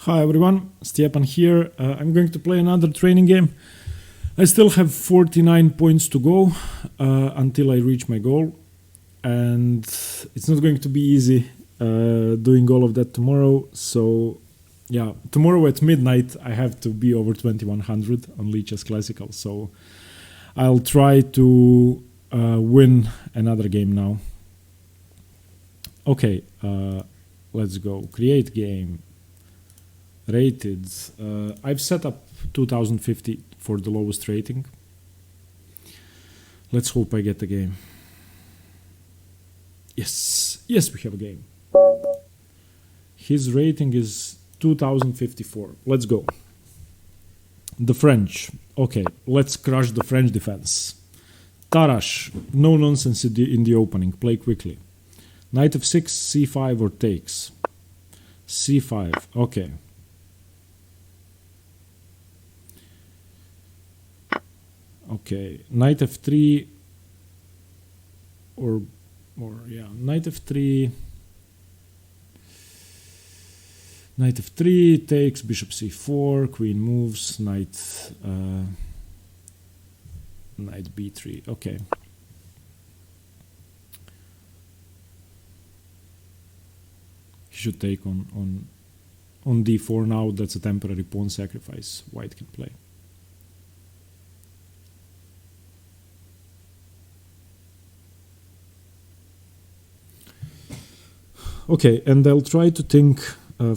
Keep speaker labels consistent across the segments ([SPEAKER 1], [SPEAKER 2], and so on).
[SPEAKER 1] Hi everyone, Stepan here. I'm going to play another training game. I still have 49 points to go until I reach my goal, and it's not going to be easy doing all of that tomorrow. So yeah, tomorrow at midnight I have to be over 2100 on lichess classical, so I'll try to win another game now. Okay, let's go. Create game. Rated. I've set up 2050 for the lowest rating. Let's hope I get the game. Yes, we have a game. His rating is 2054. Let's go. The French. Okay, let's crush the French defense. Tarrasch, no nonsense in the opening. Play quickly. Knight f6, c5 or takes. c5. Okay. Okay, knight f3 or yeah, knight f3 takes, bishop c4, queen moves, knight b3. Okay. He should take on d4 now. That's a temporary pawn sacrifice white can play. Okay, and I'll try to think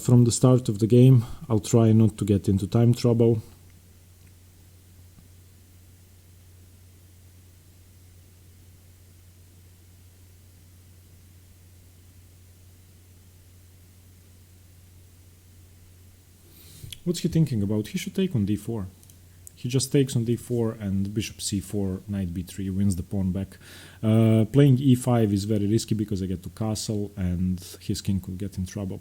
[SPEAKER 1] from the start of the game. I'll try not to get into time trouble. What's he thinking about? He should take on d4. He just takes on d4 and bishop c4, knight b3 wins the pawn back. Playing e5 is very risky because I get to castle and his king could get in trouble.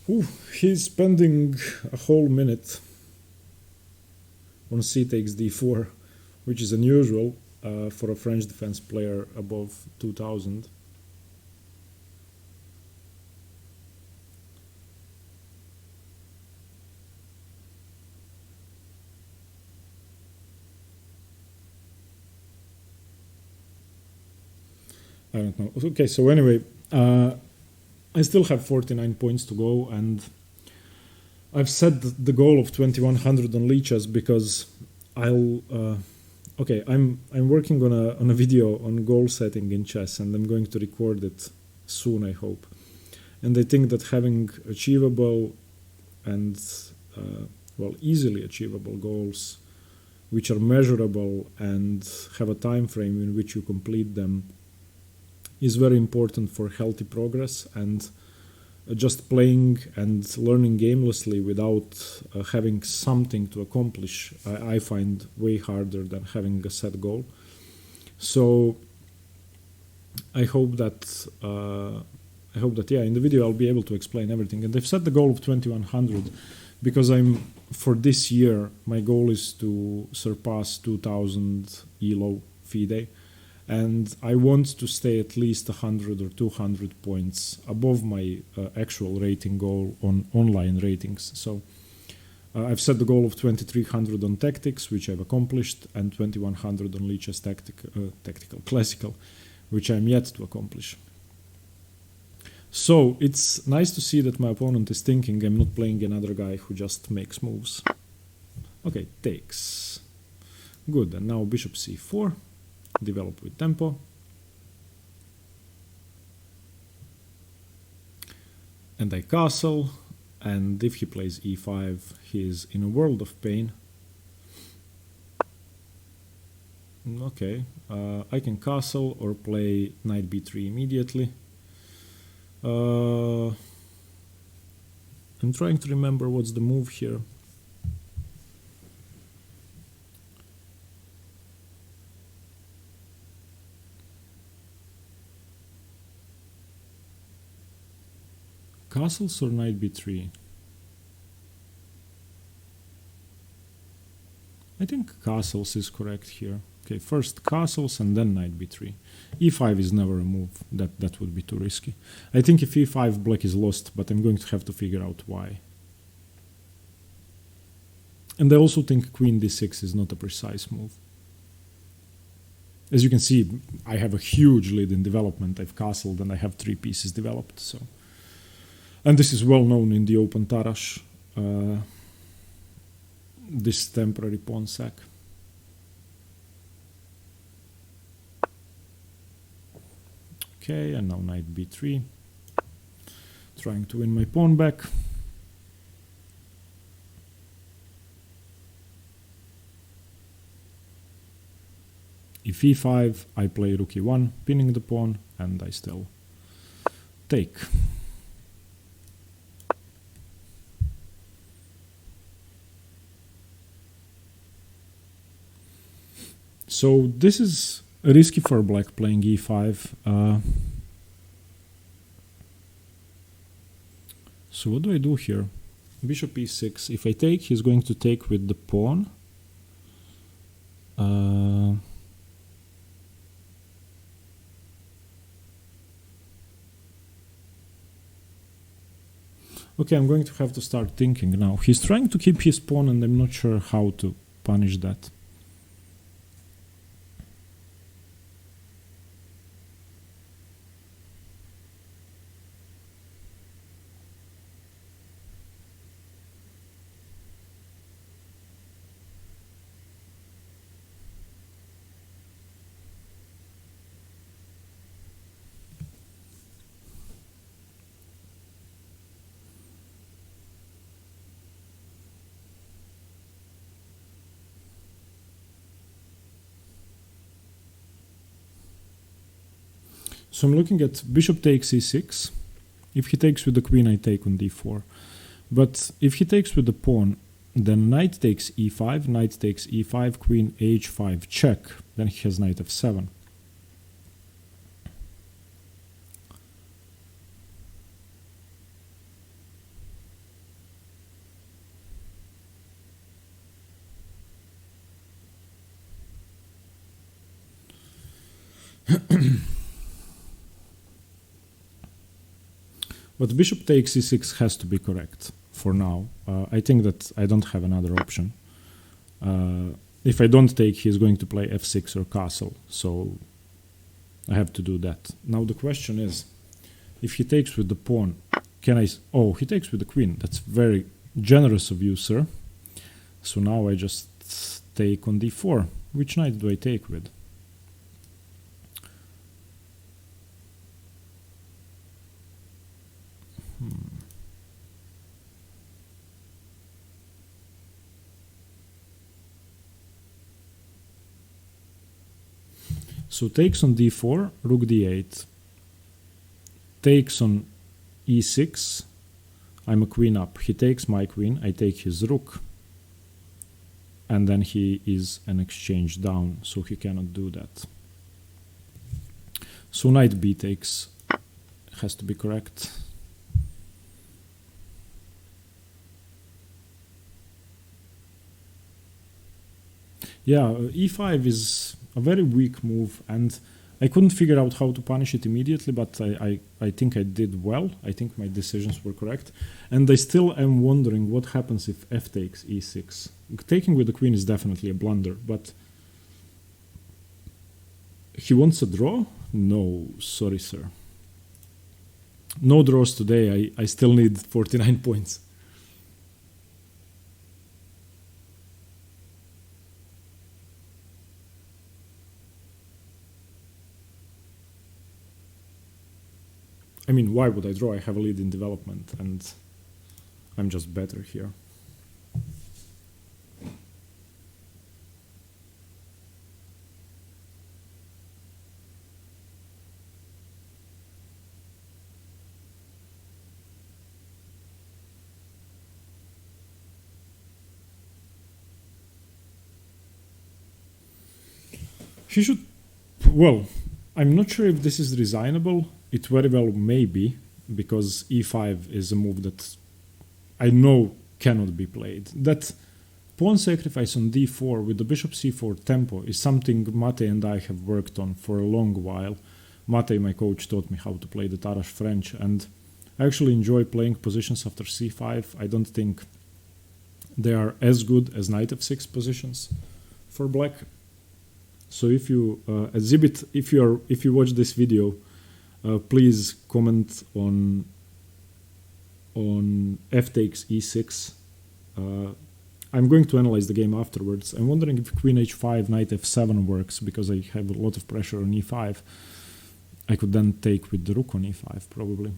[SPEAKER 1] Ooh, he's spending a whole minute on c takes d4, which is unusual for a French defense player above 2000. I don't know. Okay, so anyway, I still have 49 points to go, and I've set the goal of 2100 on lichess because I'll okay, I'm working on a video on goal setting in chess, and I'm going to record it soon, I hope. And I think that having achievable and well, easily achievable goals which are measurable and have a time frame in which you complete them is very important for healthy progress, and just playing and learning aimlessly without having something to accomplish I find way harder than having a set goal. So I hope that yeah, in the video I'll be able to explain everything. And I've set the goal of 2100 because for this year my goal is to surpass 2000 ELO FIDE. And I want to stay at least 100 or 200 points above my actual rating goal on online ratings. So I've set the goal of 2300 on tactics, which I've accomplished, and 2100 on lichess tactical classical, which I'm yet to accomplish. So it's nice to see that my opponent is thinking I'm not playing another guy who just makes moves. Okay, takes. Good, and now bishop c4. Develop with tempo. And I castle, and if he plays e5, he is in a world of pain. Okay, I can castle or play knight b3 immediately. I'm trying to remember what's the move here. Castles or knight b3? I think castles is correct here. Okay, first castles and then knight b3. e5 is never a move. That would be too risky. I think if e5, black is lost, but I'm going to have to figure out why. And I also think queen d6 is not a precise move. As you can see, I have a huge lead in development. I've castled and I have 3 pieces developed. So, and this is well known in the open Tarrasch. This temporary pawn sack. Okay, and now knight b3. Trying to win my pawn back. If e5, I play rook e1, pinning the pawn, and I still take. So this is risky for black playing e5. So what do I do here? Bishop e6. If I take, he's going to take with the pawn. Okay, I'm going to have to start thinking now. He's trying to keep his pawn and I'm not sure how to punish that. So I'm looking at bishop takes e6. If he takes with the queen, I take on d4. But if he takes with the pawn, then knight takes e5, knight takes e5, queen h5, check. Then he has knight f7. But bishop takes e6 has to be correct for now. I think that I don't have another option. If I don't take, he's going to play f6 or castle, so I have to do that. Now the question is, if he takes with the pawn, can I... Oh, he takes with the queen. That's very generous of you, sir. So now I just take on d4. Which knight do I take with? So takes on d4, rook d8. Takes on e6. I'm a queen up. He takes my queen. I take his rook. And then he is an exchange down, so he cannot do that. So knight b takes has to be correct. Yeah, e5 is a very weak move, and I couldn't figure out how to punish it immediately, but I think I did well. I think my decisions were correct. And I still am wondering what happens if f takes e6. Taking with the queen is definitely a blunder, but... He wants a draw? No, sorry, sir. No draws today. I still need 49 points. I mean, why would I draw? I have a lead in development, and I'm just better here. He should... Well, I'm not sure if this is designable. It very well may be, because e5 is a move that I know cannot be played. That pawn sacrifice on d4 with the bishop c4 tempo is something Mate and I have worked on for a long while. Mate, my coach, taught me how to play the Tarrasch French, and I actually enjoy playing positions after c5. I don't think they are as good as knight f6 positions for black. So if you if you watch this video, please comment on f takes e6. I'm going to analyze the game afterwards. I'm wondering if queen h5, knight f7 works, because I have a lot of pressure on e5. I could then take with the rook on e5, probably.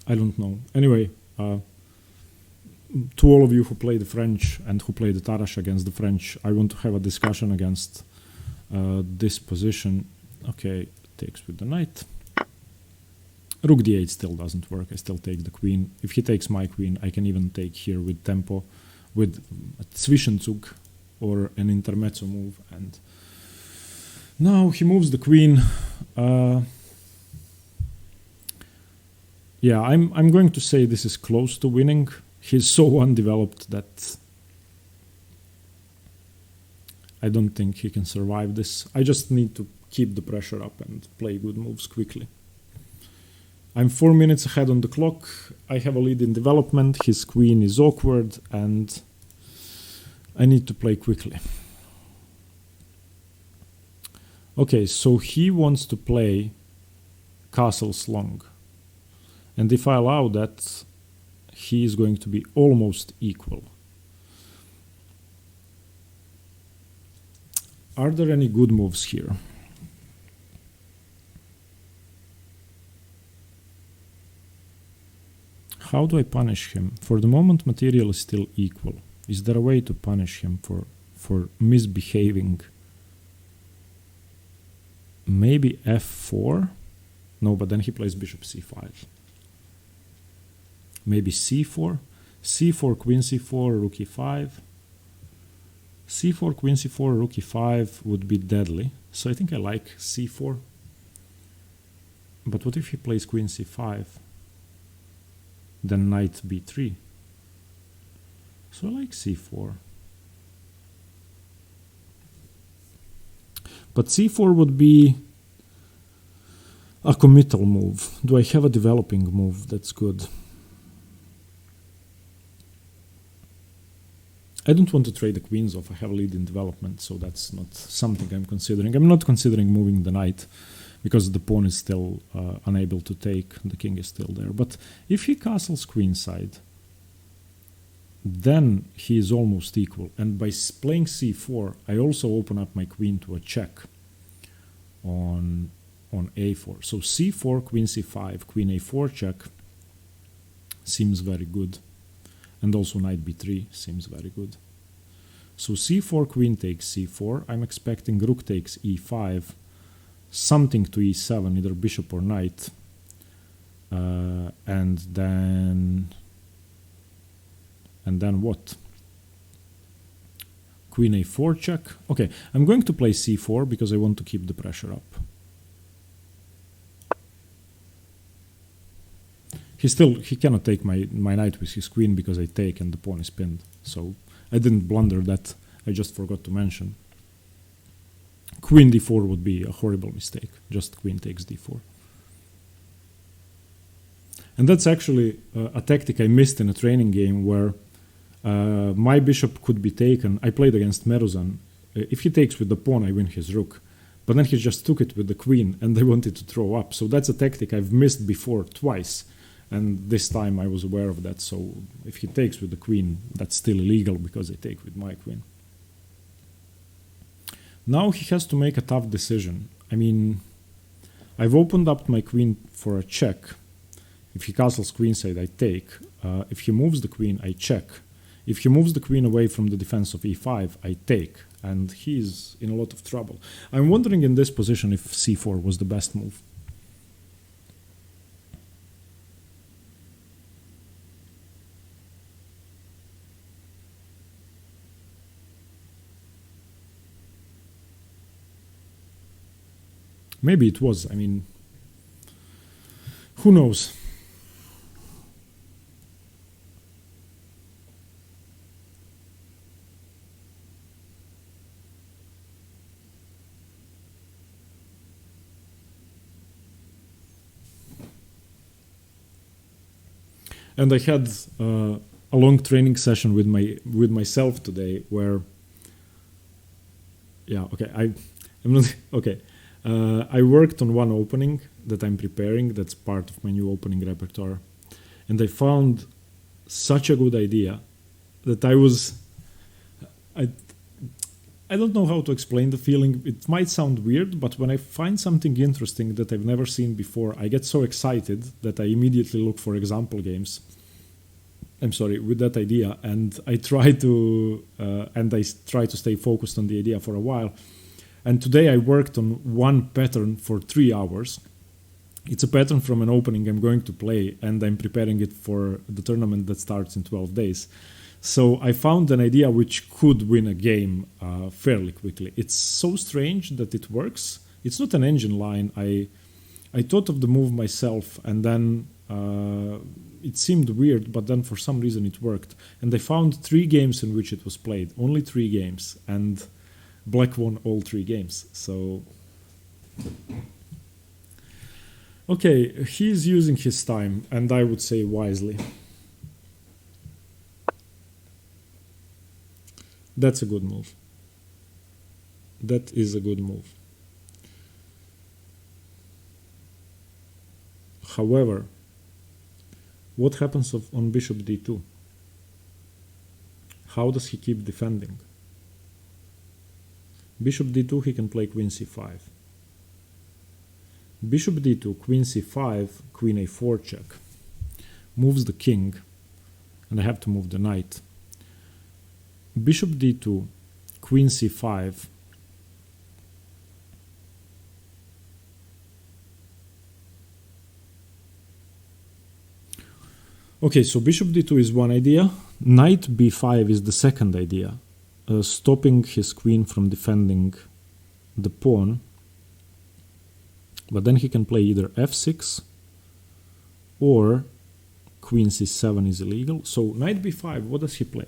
[SPEAKER 1] I don't know. Anyway, to all of you who play the French and who play the Tarrasch against the French, I want to have a discussion against this position. Okay, takes with the knight. Rook d8 still doesn't work. I still take the queen. If he takes my queen, I can even take here with tempo, with a Zwischenzug or an intermezzo move. And now he moves the queen. Yeah, I'm going to say this is close to winning. He's so undeveloped that I don't think he can survive this. I just need to keep the pressure up and play good moves quickly. I'm 4 minutes ahead on the clock. I have a lead in development. His queen is awkward, and I need to play quickly. Okay, so he wants to play castles long. And if I allow that, he is going to be almost equal. Are there any good moves here? How do I punish him? For the moment, material is still equal. Is there a way to punish him for misbehaving? Maybe f4? No, but then he plays bishop c5. Maybe c4? c4, queen c4, rook e5. c4, queen c4, rook e5 would be deadly. So I think I like c4. But what if he plays queen c5? Then knight b3. So I like c4. But c4 would be a committal move. Do I have a developing move that's good? I don't want to trade the queens off. I have a lead in development, so that's not something I'm considering. I'm not considering moving the knight, because the pawn is still unable to take, the king is still there. But if he castles queenside, then he is almost equal. And by playing c4, I also open up my queen to a check on a4. So c4, queen c5, queen a4 check seems very good. And also knight b3 seems very good. So c4, queen takes c4. I'm expecting rook takes e5. Something to e7, either bishop or knight, and then what? Queen a4 check. Okay, I'm going to play c4 because I want to keep the pressure up. He cannot take my knight with his queen because I take and the pawn is pinned. So I didn't blunder that. I just forgot to mention. Queen d4 would be a horrible mistake. Just queen takes d4. And that's actually a tactic I missed in a training game where my bishop could be taken. I played against Meruzan. If he takes with the pawn, I win his rook. But then he just took it with the queen and I wanted to throw up. So that's a tactic I've missed before twice. And this time I was aware of that. So if he takes with the queen, that's still illegal because I take with my queen. Now he has to make a tough decision. I mean, I've opened up my queen for a check. If he castles queenside, I take. If he moves the queen, I check. If he moves the queen away from the defense of e5, I take. And he's in a lot of trouble. I'm wondering in this position if c4 was the best move. Maybe it was. I mean, Who knows? And I had a long training session with myself today, where, yeah, okay, I'm not okay. I worked on one opening that I'm preparing. That's part of my new opening repertoire, and I found such a good idea that I don't know how to explain the feeling. It might sound weird, but when I find something interesting that I've never seen before, I get so excited that I immediately look for example games. I'm sorry, with that idea, and I try to stay focused on the idea for a while. And today I worked on one pattern for 3 hours. It's a pattern from an opening I'm going to play, and I'm preparing it for the tournament that starts in 12 days. So I found an idea which could win a game fairly quickly. It's so strange that it works. It's not an engine line. I thought of the move myself, and then it seemed weird, but then for some reason it worked. And I found 3 games in which it was played. Only 3 games. And Black won all 3 games. So, okay, he's using his time, and I would say wisely. That's a good move. That is a good move. However, what happens on bishop d2? How does he keep defending? Bishop d2, he can play queen c5. Bishop d2, queen c5, queen a4 check. Moves the king, and I have to move the knight. Bishop d2, queen c5. Okay, so bishop d2 is one idea. Knight b5 is the second idea, stopping his queen from defending the pawn. But then he can play either f6 or queen c7 is illegal. So knight b5, what does he play?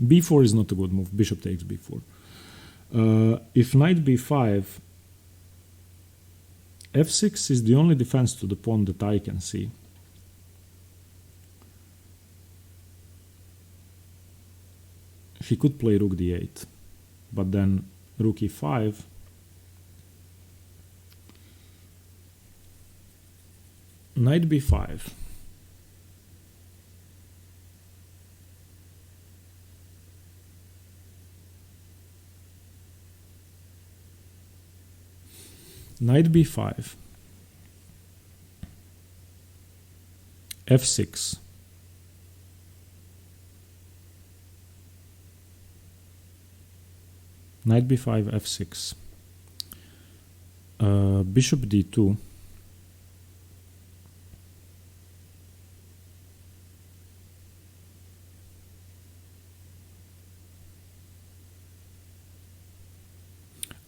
[SPEAKER 1] b4 is not a good move. Bishop takes b4. If knight b5, f6 is the only defense to the pawn that I can see. He could play rook d8, but then rook e5. Knight b5. Knight b5. f6. Knight b5, f6. Bishop d2.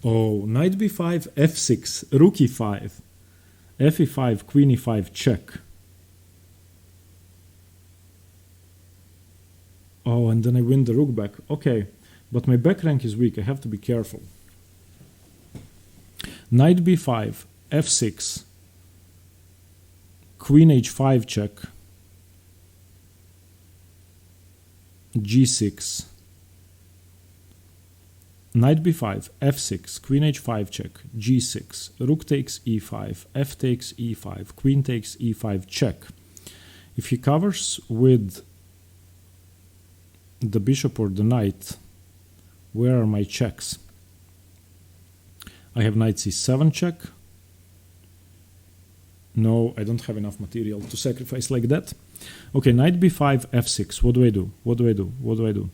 [SPEAKER 1] Oh, knight b5, f6, rook e5, f e5, queen e5, check. Oh, and then I win the rook back. Okay, but my back rank is weak. I have to be careful. Knight b5, f6, queen h5 check, g6, knight b5, f6, queen h5 check, g6, rook takes e5, f takes e5, queen takes e5 check. If he covers with the bishop or the knight, where are my checks? I have knight c7 check. No, I don't have enough material to sacrifice like that. Okay, knight b5, f6. What do I do? What do I do? What do I do?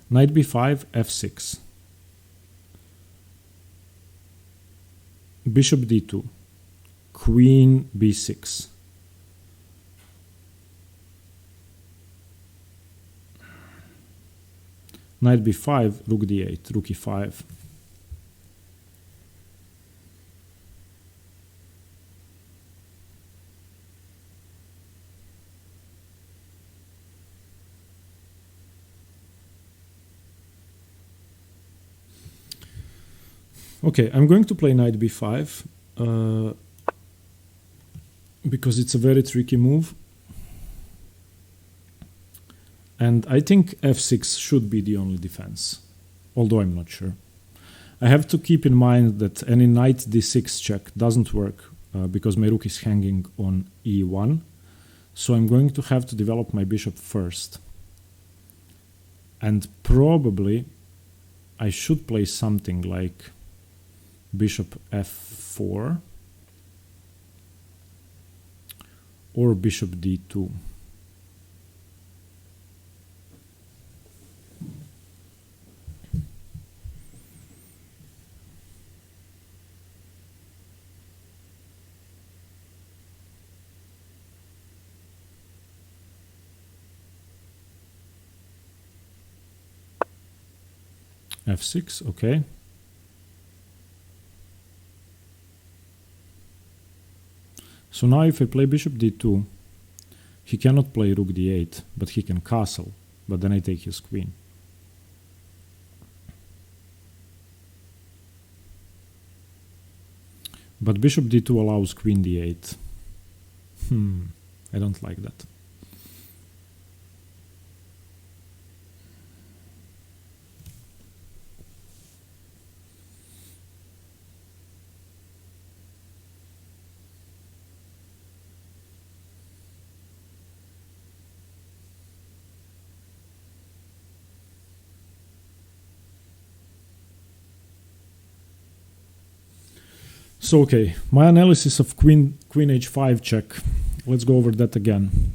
[SPEAKER 1] Knight b5, f6. Bishop d2. Queen b6. Knight b5, rook d8, rook e5. Okay, I'm going to play knight b5 because it's a very tricky move. And I think f6 should be the only defense, although I'm not sure. I have to keep in mind that any knight d6 check doesn't work because my rook is hanging on e1. So I'm going to have to develop my bishop first. And probably I should play something like bishop f4 or bishop d2. f6, okay. So now if I play bishop d2, he cannot play rook d8, but he can castle, but then I take his queen. But bishop d2 allows queen d8. I don't like that. So okay, my analysis of queen h5 check. Let's go over that again.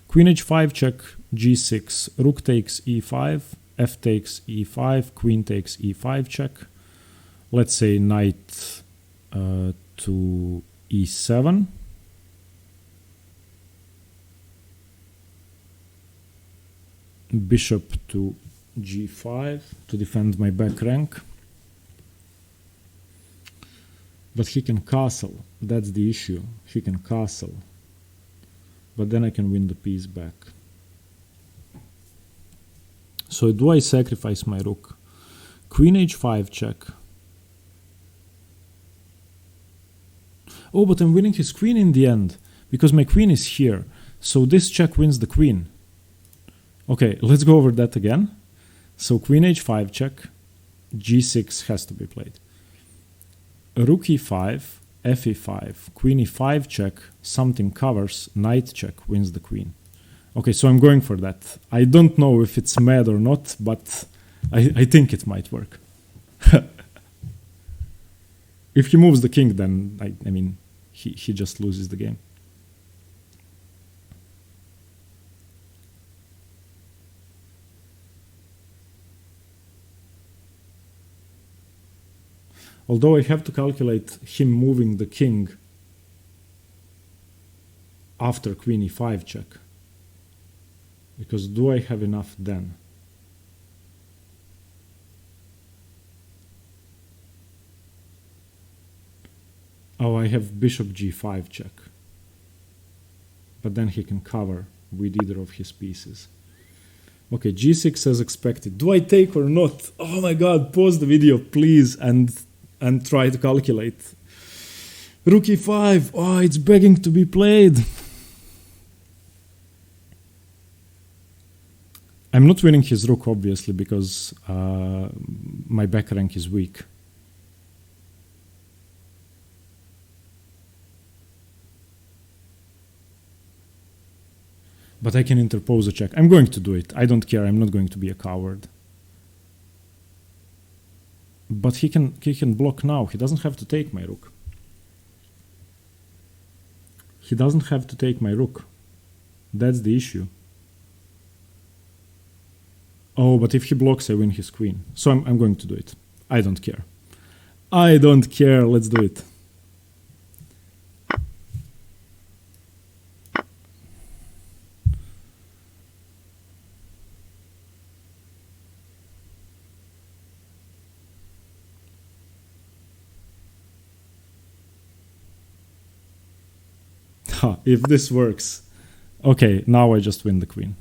[SPEAKER 1] Queen h5 check, g6, rook takes e5, f takes e5, queen takes e5 check. Let's say knight to e7. Bishop to g5 to defend my back rank. But he can castle, that's the issue. He can castle. But then I can win the piece back. So do I sacrifice my rook? Queen h5 check. Oh, but I'm winning his queen in the end, because my queen is here. So this check wins the queen. Okay, let's go over that again. So queen h5 check, g6 has to be played. Rook e5, f e5, queen e5 check, something covers, knight check, wins the queen. Okay, so I'm going for that. I don't know if it's mad or not, but I think it might work. If he moves the king, then, I mean, he just loses the game. Although I have to calculate him moving the king after queen e5 check. Because do I have enough then? Oh, I have bishop g5 check. But then he can cover with either of his pieces. Okay, g6 as expected. Do I take or not? Oh my god, pause the video, please, and try to calculate. Rook e5. Oh, it's begging to be played. I'm not winning his rook, obviously, because my back rank is weak. But I can interpose a check. I'm going to do it. I don't care. I'm not going to be a coward. But he can block now. He doesn't have to take my rook. He doesn't have to take my rook. That's the issue. Oh, but if he blocks, I win his queen. So I'm going to do it. I don't care. I don't care. Let's do it. If this works. Okay, now I just win the queen.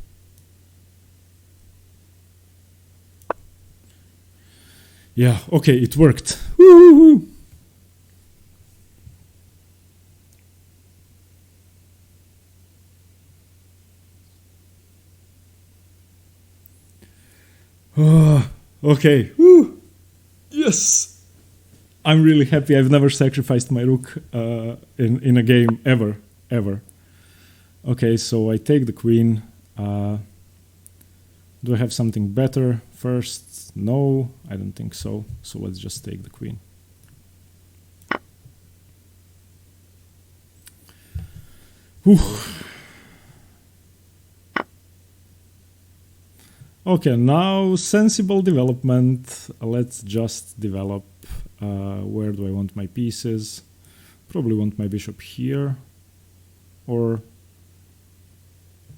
[SPEAKER 1] Yeah, okay, it worked. Woo-hoo-hoo. Okay. Woo. Yes. I'm really happy. I've never sacrificed my rook in a game ever. Okay, so I take the queen. Do I have something better first? No, I don't think so. So let's just take the queen. Whew. Okay, now sensible development. Let's just develop. Where do I want my pieces? Probably want my bishop here, or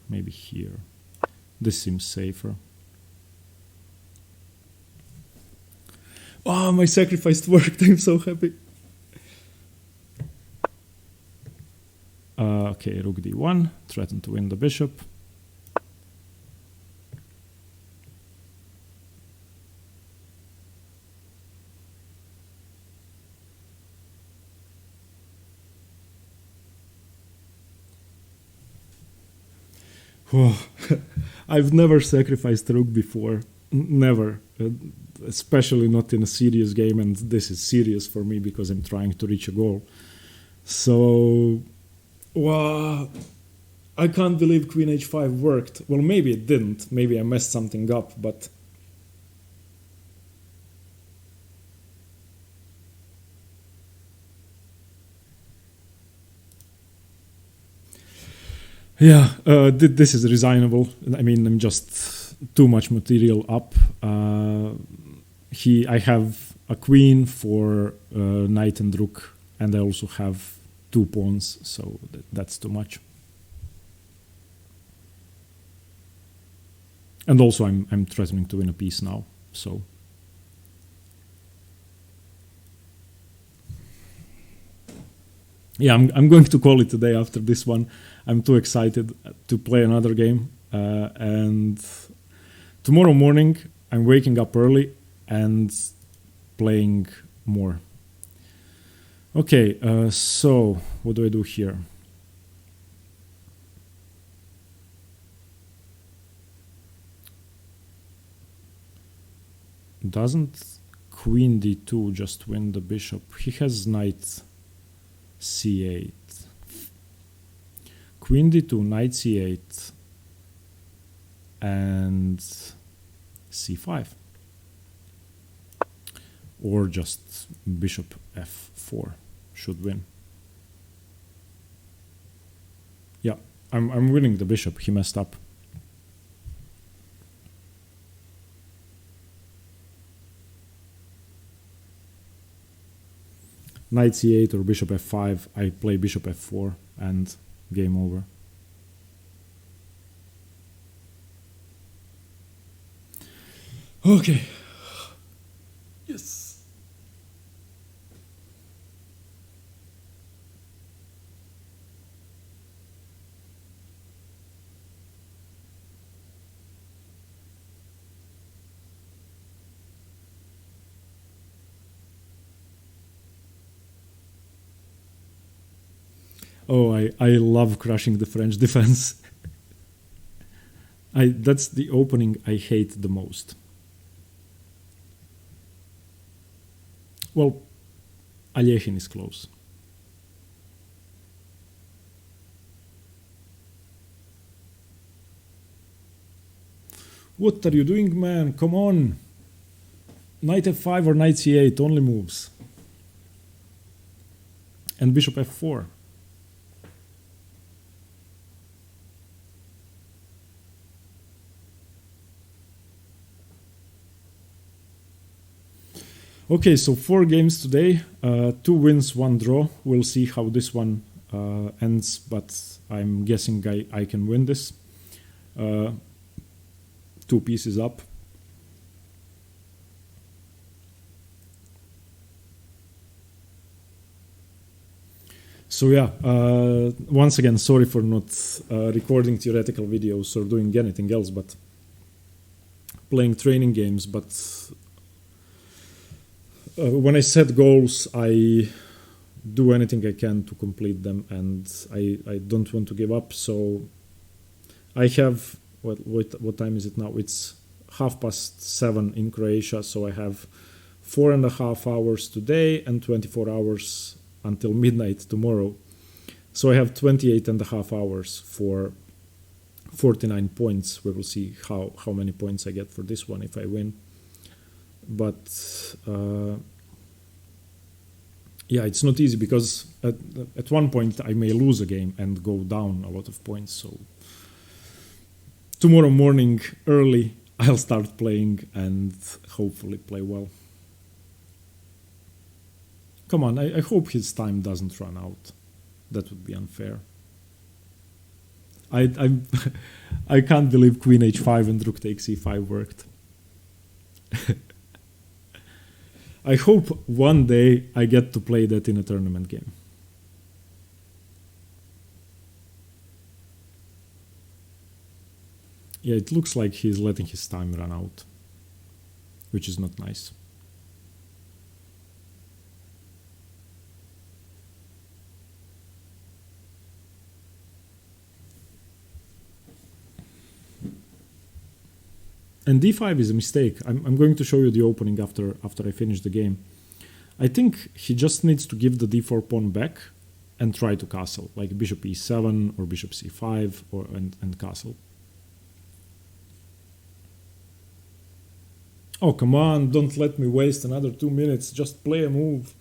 [SPEAKER 1] maybe here. This seems safer. Oh, my sacrifice worked. I'm so happy. Okay, rook d1, threaten to win the bishop. I've never sacrificed rook before. Never. Especially not in a serious game, and this is serious for me because I'm trying to reach a goal. So, wow, I can't believe queen h5 worked. Well, maybe it didn't. Maybe I messed something up, but yeah, this is resignable. I mean, I'm just too much material up. I have a queen for knight and rook, and I also have 2 pawns, so that's too much. And also I'm threatening to win a piece now, so. Yeah, I'm going to call it today after this one. I'm too excited to play another game. And tomorrow morning, I'm waking up early and playing more. Okay, so what do I do here? Doesn't queen d2 just win the bishop? He has knight c8. Queen d2, knight c8, and c5. Or just bishop f4 should win. Yeah, I'm winning the bishop. He messed up. Knight c8 or bishop f5. I play bishop f4 and game over. Okay. Yes. Oh, I love crushing the French defense. That's the opening I hate the most. Well, Alechin is close. What are you doing, man? Come on. Knight f5 or knight c8, only moves. And bishop f4. Okay, so 4 games today, 2 wins, 1 draw. We'll see how this one ends, but I'm guessing I can win this. 2 pieces up. So yeah, once again, sorry for not recording theoretical videos or doing anything else, but playing training games, but when I set goals, I do anything I can to complete them, and I don't want to give up. So I have what time is it now? It's 7:30 in Croatia. So I have 4.5 hours today and 24 hours until midnight tomorrow. So I have 28.5 hours for 49 points. We will see how many points I get for this one if I win. But yeah, it's not easy because at one point I may lose a game and go down a lot of points. So tomorrow morning early I'll start playing and hopefully play well. Come on, I hope his time doesn't run out. That would be unfair. I can't believe Queen h5 and Rook takes e5 worked. I hope one day I get to play that in a tournament game. Yeah, it looks like he's letting his time run out, which is not nice. And d5 is a mistake. I'm going to show you the opening after I finish the game. I think he just needs to give the d4 pawn back and try to castle, like bishop e7 or bishop c5 and castle. Oh, come on, don't let me waste another 2 minutes. Just play a move.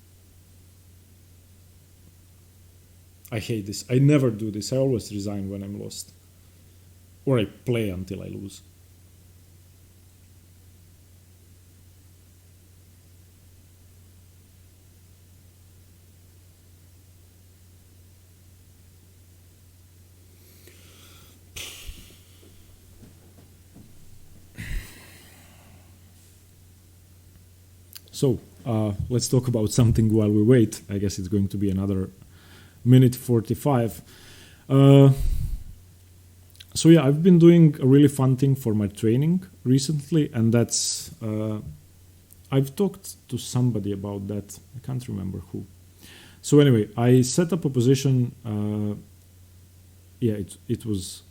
[SPEAKER 1] I hate this. I never do this. I always resign when I'm lost. Or I play until I lose. So let's talk about something while we wait. I guess it's going to be another minute 45. So yeah, I've been doing a really fun thing for my training recently, and that's I've talked to somebody about that. I can't remember who. So anyway, I set up a position. Yeah, it was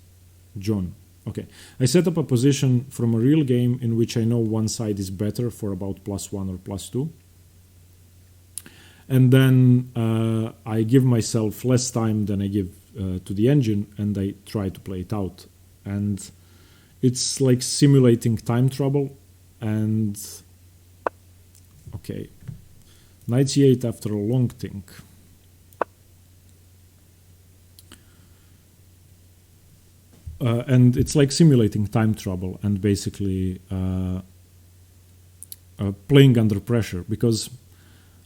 [SPEAKER 1] John. Okay, I set up a position from a real game in which I know one side is better for about +1 or +2. And then I give myself less time than I give to the engine, and I try to play it out. And it's like simulating time trouble. And okay, knight c8 after a long think. And it's like simulating time trouble and basically playing under pressure, because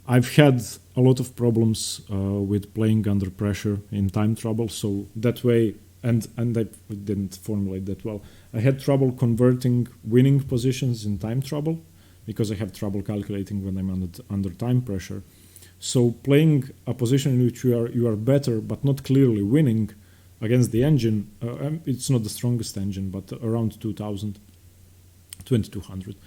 [SPEAKER 1] I've had a lot of problems with playing under pressure in time trouble. So that way, and I didn't formulate that well. I had trouble converting winning positions in time trouble because I have trouble calculating when I'm under time pressure. So playing a position in which you are better but not clearly winning against the engine, it's not the strongest engine, but around 2000, 2200.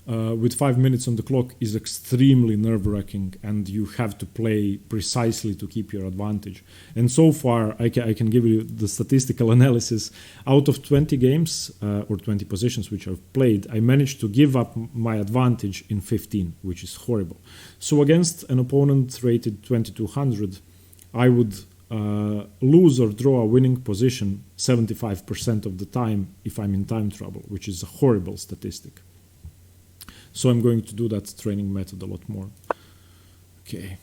[SPEAKER 1] With 5 minutes on the clock is extremely nerve-wracking, and you have to play precisely to keep your advantage. And so far, I can give you the statistical analysis. Out of 20 games or 20 positions which I've played, I managed to give up my advantage in 15, which is horrible. So against an opponent rated 2200, I would lose or draw a winning position 75% of the time if I'm in time trouble, which is a horrible statistic. So I'm going to do that training method a lot more. Okay.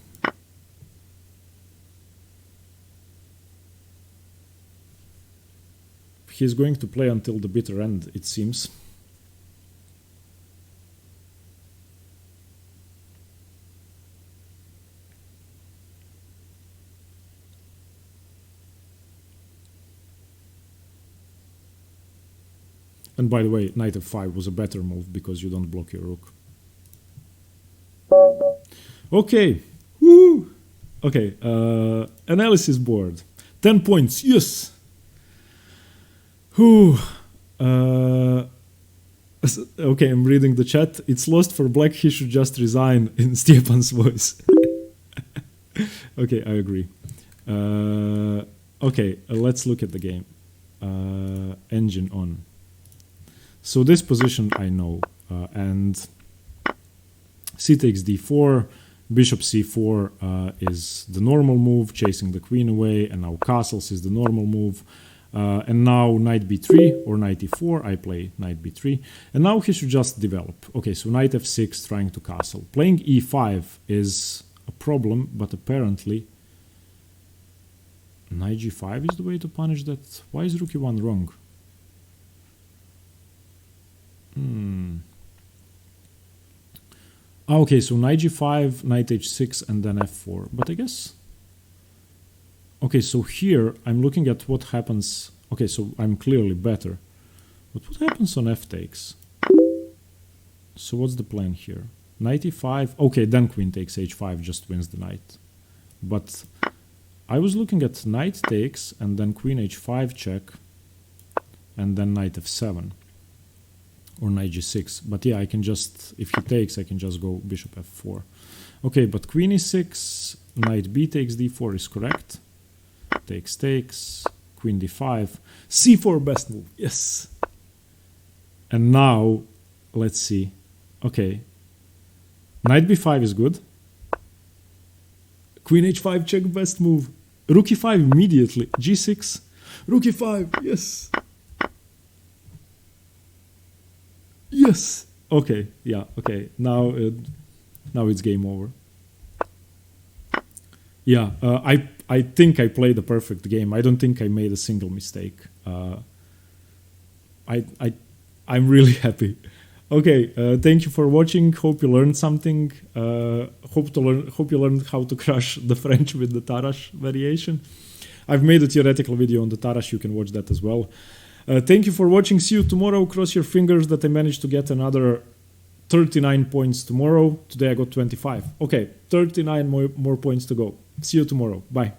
[SPEAKER 1] He's going to play until the bitter end, it seems. And by the way, knight f5 was a better move because you don't block your rook. Okay. Woo! Okay. Analysis board. 10 points. Yes. Whew. Okay, I'm reading the chat. It's lost for black. He should just resign, in Stepan's voice. Okay, I agree. Okay, let's look at the game. Engine on. So this position I know. And c takes d4. Bishop c4 is the normal move, chasing the queen away. And now castles is the normal move. And now knight b3 or knight e4, I play knight b3. And now he should just develop. Okay, so knight f6 trying to castle. Playing e5 is a problem, but apparently knight g5 is the way to punish that. Why is rook e1 wrong? Okay, so knight g5, knight h6, and then f4. But I guess... Okay, so here I'm looking at what happens. Okay, so I'm clearly better. But what happens on f takes? So what's the plan here? Knight e5. Okay, then queen takes h5 just wins the knight. But I was looking at knight takes and then queen h5 check and then knight f7 or knight g6. But yeah, I can just, if he takes, I can just go bishop f4. Okay, but queen e6, knight b takes d4 is correct. Takes, queen d5, c4 best move, yes. And now, let's see. Okay, knight b5 is good. Queen h5 check best move. Rook e5 immediately. g6, rook e5, yes. Yes. Okay, yeah, okay. Now it's game over. Yeah, I think I played a perfect game. I don't think I made a single mistake. I'm really happy. Okay, thank you for watching. Hope you learned something. Hope you learned how to crush the French with the Tarrasch variation. I've made a theoretical video on the Tarrasch. You can watch that as well. Thank you for watching. See you tomorrow. Cross your fingers that I managed to get another 39 points tomorrow. Today I got 25. Okay, 39 more points to go. See you tomorrow. Bye.